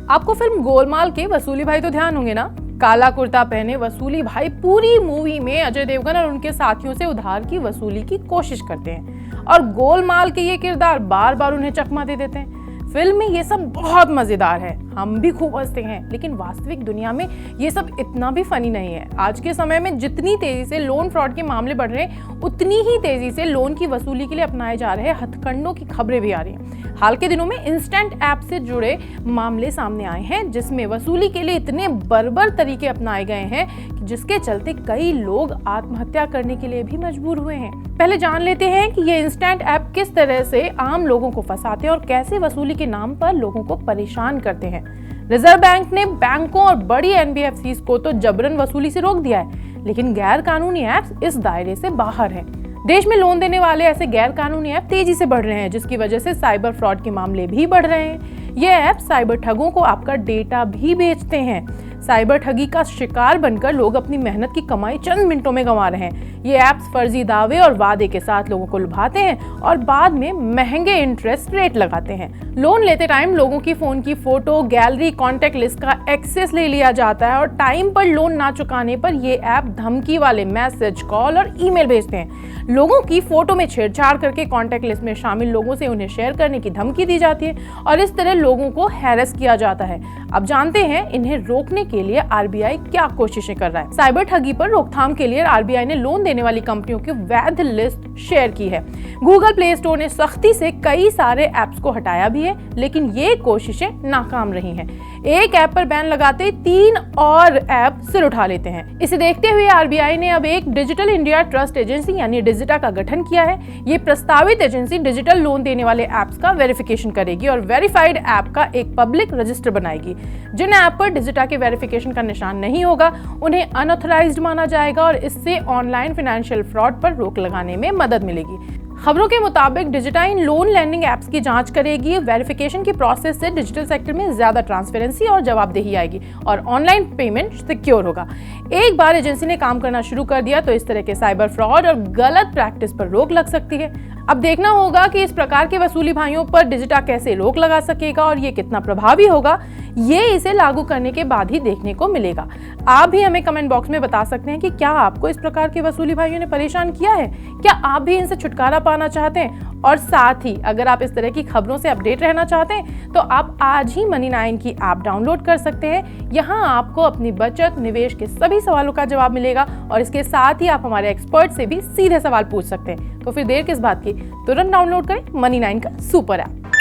आपको फिल्म गोलमाल के वसूली भाई तो ध्यान होंगे ना। काला कुर्ता पहने वसूली भाई पूरी मूवी में अजय देवगन और उनके साथियों से उधार की वसूली की कोशिश करते हैं और गोलमाल के ये किरदार बार बार उन्हें चकमा दे देते हैं। फिल्म में ये सब बहुत मजेदार है, हम भी खूब हंसते हैं, लेकिन वास्तविक दुनिया में ये सब इतना भी फनी नहीं है। आज के समय में जितनी तेजी से लोन फ्रॉड के मामले बढ़ रहे हैं, उतनी ही तेजी से लोन की वसूली के लिए अपनाए जा रहे हथकंडों की खबरें भी आ रही हैं। हाल के दिनों में इंस्टेंट ऐप से जुड़े मामले सामने आए हैं, जिसमें वसूली के लिए इतने बर्बर तरीके अपनाए गए हैं कि जिसके चलते कई लोग आत्महत्या करने के लिए भी मजबूर हुए हैं। पहले जान लेते हैं कि ये इंस्टेंट ऐप किस तरह से आम लोगों को फंसाते हैं और कैसे वसूली के नाम पर लोगों को परेशान करते हैं। रिजर्व बैंक ने बैंकों और बड़ी एनबीएफसीज को तो जबरन वसूली से रोक दिया है, लेकिन गैर कानूनी ऐप्स इस दायरे से बाहर हैं। देश में लोन देने वाले ऐसे गैर कानूनी ऐप तेजी से बढ़ रहे हैं, जिसकी वजह से साइबर फ्रॉड के मामले भी बढ़ रहे हैं। ये ऐप साइबर ठगों को आपका डेटा भी बेचते हैं। साइबर ठगी का शिकार बनकर लोग अपनी मेहनत की कमाई चंद मिनटों में गंवा रहे हैं। ये ऐप्स फर्जी दावे और वादे के साथ लोगों को लुभाते हैं और बाद में महंगे इंटरेस्ट रेट लगाते हैं। लोन लेते टाइम लोगों की फोन की फोटो, गैलरी, कॉन्टेक्ट लिस्ट का एक्सेस ले लिया जाता है और टाइम पर लोन ना चुकाने पर ये ऐप धमकी वाले मैसेज, कॉल और ईमेल भेजते हैं। लोगों की फोटो में छेड़छाड़ करके कॉन्टेक्ट लिस्ट में शामिल लोगों से उन्हें शेयर करने की धमकी दी जाती है और इस तरह लोगों को हैरेस किया जाता है। अब जानते हैं इन्हें रोकने के लिए आरबीआई क्या कोशिशें कर रहा है। साइबर ठगी पर रोकथाम के लिए आरबीआई ने लोन देने वाली कंपनियों की वैध लिस्ट शेयर की है। गूगल प्ले स्टोर ने सख्ती से कई सारे ऐप्स को हटाया भी है, लेकिन ये कोशिशें नाकाम रही हैं। एक ऐप पर बैन लगाते 3 और ऐप सिर उठा लेते हैं। इसे देखते हुए आरबीआई ने अब एक डिजिटल इंडिया ट्रस्ट एजेंसी यानी डिजिटा का गठन किया है। ये प्रस्तावित एजेंसी डिजिटल लोन देने वाले ऐप्स का वेरिफिकेशन करेगी और वेरीफाइड ऐप का एक पब्लिक रजिस्टर बनाएगी। जिन ऐप पर डिजिटा के वेरिफिकेशन का निशान नहीं होगा, उन्हें अनऑथराइज्ड माना जाएगा और इससे ऑनलाइन फाइनेंशियल फ्रॉड पर रोक लगाने में मदद मिलेगी। खबरों के मुताबिक डिजिटा इन लोन लैंडिंग ऐप्स की जांच करेगी। वेरिफिकेशन की प्रोसेस से डिजिटल सेक्टर में ज्यादा ट्रांसपेरेंसी और जवाबदेही आएगी और ऑनलाइन पेमेंट सिक्योर होगा। एक बार एजेंसी ने काम करना शुरू कर दिया तो इस तरह के साइबर फ्रॉड और गलत प्रैक्टिस पर रोक लग सकती है। अब देखना होगा कि इस प्रकार के वसूली भाइयों पर डिजिटा कैसे रोक लगा सकेगा और ये कितना प्रभावी होगा, ये इसे लागू करने के बाद ही देखने को मिलेगा। आप भी हमें कमेंट बॉक्स में बता सकते हैं कि क्या आपको इस प्रकार के वसूली भाइयों ने परेशान किया है, क्या आप भी इनसे छुटकारा पाना चाहते हैं। और साथ ही अगर आप इस तरह की खबरों से अपडेट रहना चाहते हैं तो आप आज ही मनी9 की ऐप डाउनलोड कर सकते हैं। यहाँ आपको अपनी बचत, निवेश के सभी सवालों का जवाब मिलेगा और इसके साथ ही आप हमारे एक्सपर्ट से भी सीधे सवाल पूछ सकते हैं। तो फिर देर किस बात की, तुरंत डाउनलोड करें मनी9 का सुपर ऐप।